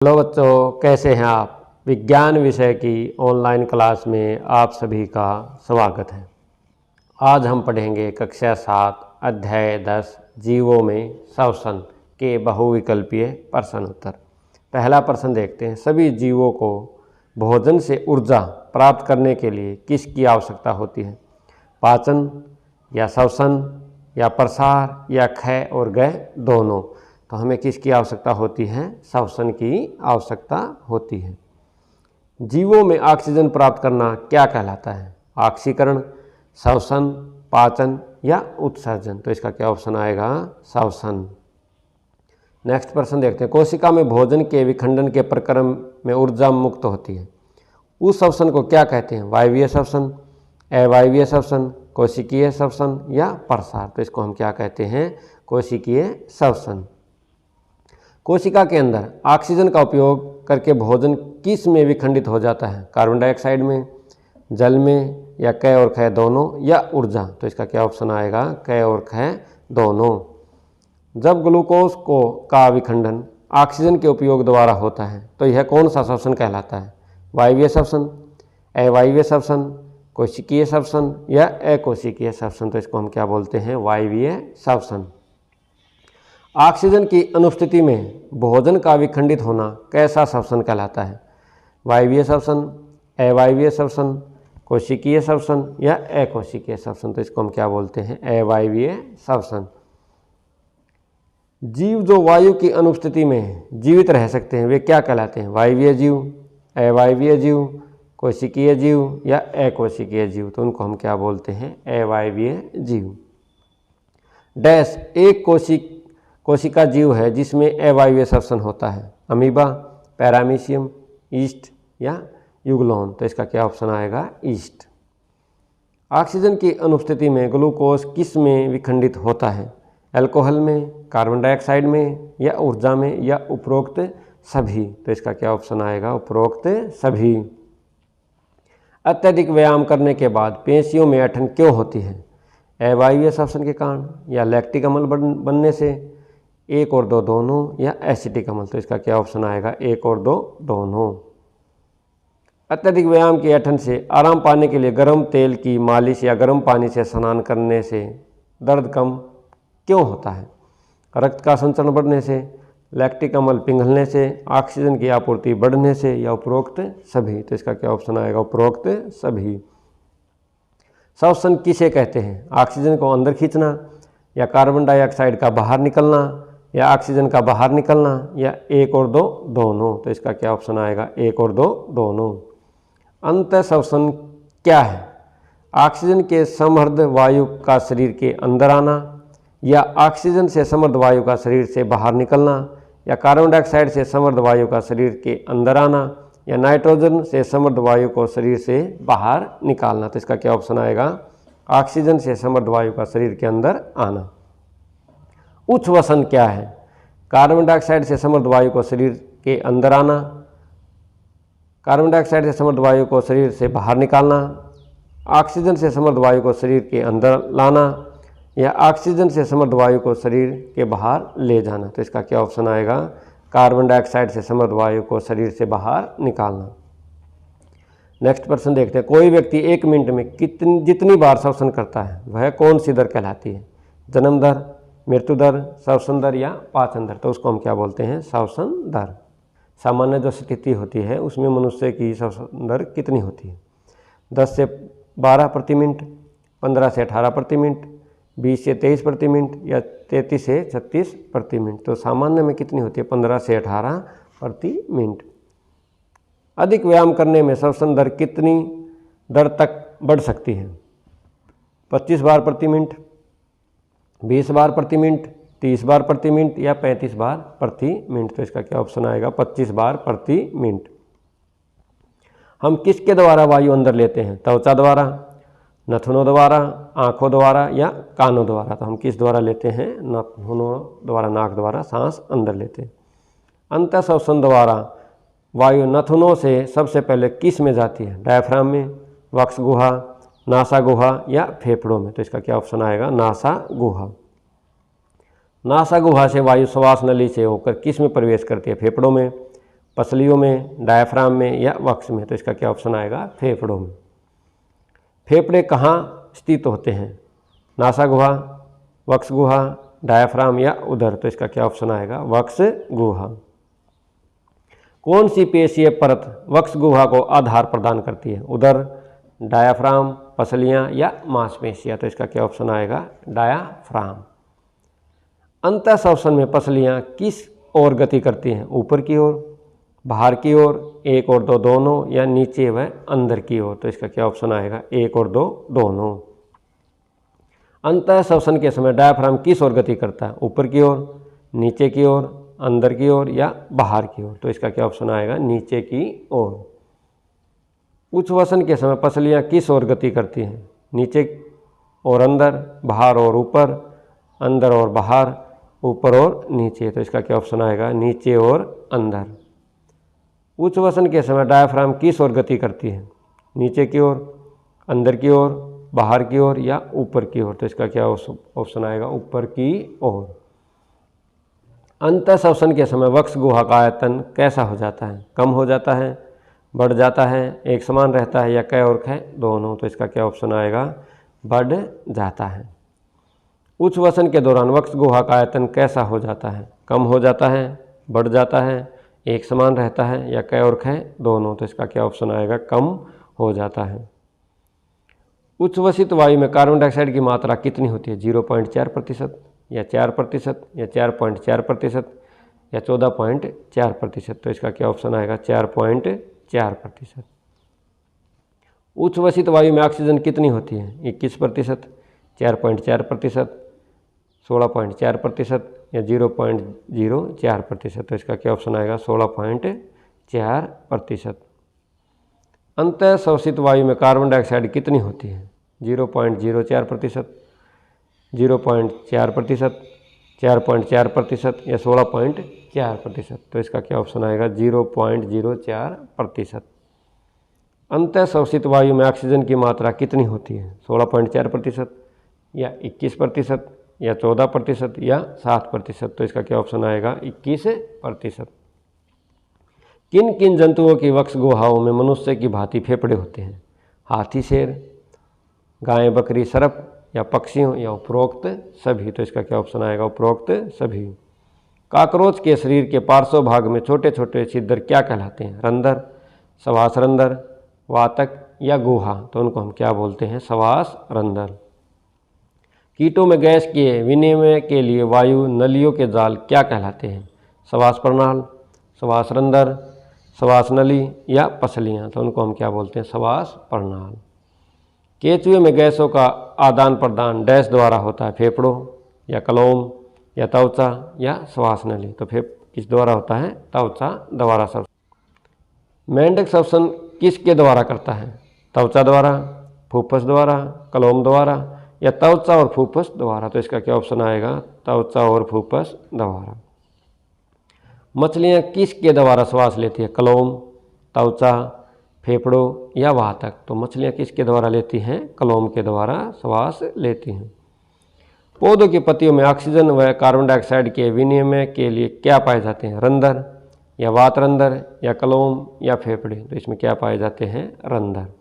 Hello बच्चों, कैसे हैं आप। विज्ञान विषय की ऑनलाइन क्लास में आप सभी का स्वागत है। आज हम पढ़ेंगे कक्षा 7 अध्याय 10 जीवों में श्वसन के बहुविकल्पीय प्रश्न उत्तर। पहला प्रश्न देखते हैं। सभी जीवों को भोजन से ऊर्जा प्राप्त करने के लिए किसकी आवश्यकता होती है? पाचन या श्वसन या प्रसार या क्षय और गय दोनों। तो हमें किसकी आवश्यकता होती है? श्वसन की आवश्यकता होती है। जीवों में ऑक्सीजन प्राप्त करना क्या कहलाता है? ऑक्सीकरण, श्वसन, पाचन या उत्सर्जन। तो इसका क्या ऑप्शन आएगा? श्वसन। नेक्स्ट प्रश्न देखते हैं। कोशिका में भोजन के विखंडन के प्रक्रम में ऊर्जा मुक्त होती है, उस श्वसन को क्या कहते हैं? वायवीय श्वसन, अवायवीय श्वसन, कोशिकीय श्वसन या प्रसार। तो इसको हम क्या कहते हैं? कोशिकीय श्वसन। कोशिका के अंदर ऑक्सीजन का उपयोग करके भोजन किस में विखंडित हो जाता है? कार्बन डाइऑक्साइड में, जल में या क और ख दोनों या ऊर्जा। तो इसका क्या ऑप्शन आएगा? क और ख दोनों। जब ग्लूकोज का विखंडन ऑक्सीजन के उपयोग द्वारा होता है तो यह कौन सा श्वसन कहलाता है? वायवीय श्वसन, अवायवीय श्वसन, कोशिकीय श्वसन या अकोशिकीय श्वसन। तो इसको हम क्या बोलते हैं? वायवीय श्वसन। ऑक्सीजन की अनुपस्थिति में भोजन का विखंडित होना कैसा श्वसन कहलाता है? वायवीय श्वसन, अवायवीय श्वसन, कोशिकीय श्वसन या अकोशिकीय श्वसन। तो इसको हम क्या बोलते हैं? अवायवीय श्वसन। जीव जो वायु की अनुपस्थिति में जीवित रह सकते हैं वे क्या कहलाते हैं? वायवीय जीव, अवायवीय जीव, कोशिकीय जीव या अकोशिकीय जीव। तो उनको हम क्या बोलते हैं? अवायवीय जीव। डैश एक कोशिका जीव है जिसमें अवायवीय श्वसन होता है? अमीबा, पैरामीशियम, ईस्ट या युगलॉन। तो इसका क्या ऑप्शन आएगा? ईस्ट। ऑक्सीजन की अनुपस्थिति में ग्लूकोज किस में विखंडित होता है? अल्कोहल में, कार्बन डाइऑक्साइड में या ऊर्जा में या उपरोक्त सभी। तो इसका क्या ऑप्शन आएगा? उपरोक्त सभी। अत्यधिक व्यायाम करने के बाद पेशियों में ऐंठन क्यों होती है? अवायवीय श्वसन के कारण या लैक्टिक अम्ल बनने से, 1 और 2 दोनों या एसिटिक अम्ल। तो इसका क्या ऑप्शन आएगा? 1 और 2 दोनों। अत्यधिक व्यायाम की ऐंठन से आराम पाने के लिए गर्म तेल की मालिश या गर्म पानी से स्नान करने से दर्द कम क्यों होता है? रक्त का संचरण बढ़ने से, लैक्टिक अम्ल पिघलने से, ऑक्सीजन की आपूर्ति बढ़ने से या उपरोक्त सभी। तो इसका क्या ऑप्शन आएगा? उपरोक्त सभी। श्वसन किसे कहते हैं? ऑक्सीजन को अंदर खींचना या कार्बन डाइऑक्साइड का बाहर निकलना या ऑक्सीजन का बाहर निकलना या 1 और 2 दोनों। तो इसका क्या ऑप्शन आएगा? 1 और 2 दोनों। अंतः श्वसन क्या है? ऑक्सीजन के समृद्ध वायु का शरीर के अंदर आना या ऑक्सीजन से समृद्ध वायु का शरीर से बाहर निकलना या कार्बन डाइऑक्साइड से समृद्ध वायु का शरीर के अंदर आना या नाइट्रोजन से समृद्ध वायु को शरीर से बाहर निकालना। तो इसका क्या ऑप्शन आएगा? ऑक्सीजन से समृद्ध वायु का शरीर के अंदर आना। उच्छ्वसन क्या है? कार्बन डाइऑक्साइड से समृद्ध वायु को शरीर के अंदर आना, कार्बन डाइऑक्साइड से समृद्ध वायु को शरीर से बाहर निकालना, ऑक्सीजन से समृद्ध वायु को शरीर के अंदर लाना या ऑक्सीजन से समृद्ध वायु को शरीर के बाहर ले जाना। तो इसका क्या ऑप्शन आएगा? कार्बन डाइऑक्साइड से समृद्ध वायु को शरीर से बाहर निकालना। नेक्स्ट प्रश्न देखते हैं। कोई व्यक्ति 1 मिनट में जितनी बार श्वसन करता है वह कौन सी दर कहलाती है? जन्म दर, मृत्यु दर, श्वसन दर या पाचन दर। तो उसको हम क्या बोलते हैं? श्वसन दर। सामान्य जो स्थिति होती है उसमें मनुष्य की श्वसन दर कितनी होती है? 10 से 12 प्रति मिनट, 15 से 18 प्रति मिनट, 20 से 23 प्रति मिनट या 33 से 36 प्रति मिनट। तो सामान्य में कितनी होती है? 15 से 18 प्रति मिनट। अधिक व्यायाम करने में श्वसन दर कितनी दर तक बढ़ सकती है? 25 बार प्रति मिनट, 20 बार प्रति मिनट, 30 बार प्रति मिनट या 35 बार प्रति मिनट। तो इसका क्या ऑप्शन आएगा? 25 बार प्रति मिनट। हम किसके द्वारा वायु अंदर लेते हैं? त्वचा द्वारा, नथुनों द्वारा, आँखों द्वारा या कानों द्वारा। तो हम किस द्वारा लेते हैं? नथुनों द्वारा, नाक द्वारा सांस अंदर लेते हैं। अंतः श्वसन द्वारा वायु नथुनों से सबसे पहले किस में जाती है? डायफ्राम में, वक्ष गुहा, नासा गुहा या फेफड़ों में। तो इसका क्या ऑप्शन आएगा? नासा गुहा। नासा गुहा से वायु श्वास नली से होकर किस में प्रवेश करती है? फेफड़ों में, पसलियों में, डायाफ्राम में या वक्ष में? तो इसका क्या ऑप्शन आएगा? फेफड़ों में। फेफड़े कहाँ स्थित होते हैं? नासा गुहा, वक्ष गुहा, डायाफ्राम या उदर? तो इसका क्या ऑप्शन आएगा? वक्ष गुहा। कौन सी पेशीय परत वक्ष गुहा को आधार प्रदान करती है? उदर, डायाफ्राम, पसलियाँ या मांसपेशियाँ? तो इसका क्या ऑप्शन आएगा? डायाफ्राम। अंतःश्वसन में पसलियाँ किस ओर गति करती हैं? ऊपर की ओर, बाहर की ओर, एक और दो दोनों या नीचे व अंदर की ओर? तो इसका क्या ऑप्शन आएगा? एक और दो दोनों। अंतःश्वसन के समय डायाफ्राम किस ओर गति करता है? ऊपर की ओर, नीचे की ओर, अंदर की ओर या बाहर की ओर? तो इसका क्या ऑप्शन आएगा? नीचे की ओर। उच्छ्वसन के समय पसलियाँ किस ओर गति करती हैं? नीचे और अंदर, बाहर और ऊपर, अंदर और बाहर, ऊपर और नीचे? तो इसका क्या ऑप्शन आएगा? नीचे और अंदर। उच्छ्वसन के समय डायाफ्राम किस ओर गति करती है? नीचे की ओर, अंदर की ओर, बाहर की ओर या ऊपर की ओर? तो इसका क्या ऑप्शन आएगा? ऊपर की ओर। अंतःश्वसन के समय वक्ष गुहा का आयतन कैसा हो जाता है? कम हो जाता है, बढ़ जाता है, एक समान रहता है या क और ख दोनों? तो इसका क्या ऑप्शन आएगा? बढ़ जाता है। उच्छ्वसन के दौरान वक्ष गुहा का आयतन कैसा हो जाता है? कम हो जाता है, बढ़ जाता है, एक समान रहता है या क और ख दोनों? तो इसका क्या ऑप्शन आएगा? कम हो जाता है। उच्छ्वसित वायु में कार्बन डाइऑक्साइड की मात्रा कितनी होती है? 0.4% या 4% या 4.4% या 14.4%? तो इसका क्या ऑप्शन आएगा? 4.4%। उच्छ्वसित वायु में ऑक्सीजन कितनी होती है? 21%, 4.4%, 16.4% या 0.04%? तो इसका क्या ऑप्शन आएगा? 16.4%। अंतःश्वसित वायु में कार्बन डाइऑक्साइड कितनी होती है? 0.04%, 0.4%, 4.4% या 16.4%? तो इसका क्या ऑप्शन आएगा? 0.04%। अंतःश्वसित वायु में ऑक्सीजन की मात्रा कितनी होती है? 16.4% या 21% या 14% या 7%? तो इसका क्या ऑप्शन आएगा? 21%। किन किन जंतुओं की वक्ष गुहाओं में मनुष्य की भांति फेफड़े होते हैं? हाथी, शेर, गाय, बकरी, सर्प या पक्षियों या उपरोक्त सभी? तो इसका क्या ऑप्शन आएगा? उपरोक्त सभी। काकरोच के शरीर के पार्श्व भाग में छोटे छोटे छिद्र क्या कहलाते हैं? रंध्र, सवास रंध्र, वातक या गुहा? तो उनको हम क्या बोलते हैं? सवास रंध्र। कीटों में गैस के विनिमय के लिए वायु नलियों के जाल क्या कहलाते हैं? सवास प्रणाल, सवास रंध्र, सवास नली या पसलियाँ? तो उनको हम क्या बोलते हैं? सवास प्रणाल। केंचुए में गैसों का आदान प्रदान डैश द्वारा होता है? फेफड़ों या कलोम या त्वचा या श्वास नली? तो किस द्वारा होता है? त्वचा द्वारा श्वसन। मेंढक श्वसन किसके द्वारा करता है? त्वचा द्वारा, फुफ्फुस द्वारा, कलोम द्वारा या त्वचा और फुफ्फुस द्वारा? तो इसका क्या ऑप्शन आएगा? त्वचा और फुफ्फुस द्वारा। मछलियाँ किसके द्वारा श्वास लेती है? कलोम, त्वचा, फेफड़ों या वातक? तो मछलियाँ किसके द्वारा लेती हैं? कलोम के द्वारा श्वास लेती हैं। पौधों की पत्तियों में ऑक्सीजन व कार्बन डाइऑक्साइड के विनिमय के लिए क्या पाए जाते हैं? रंध्र या वात रंध्र या कलोम या फेफड़े? तो इसमें क्या पाए जाते हैं? रंध्र।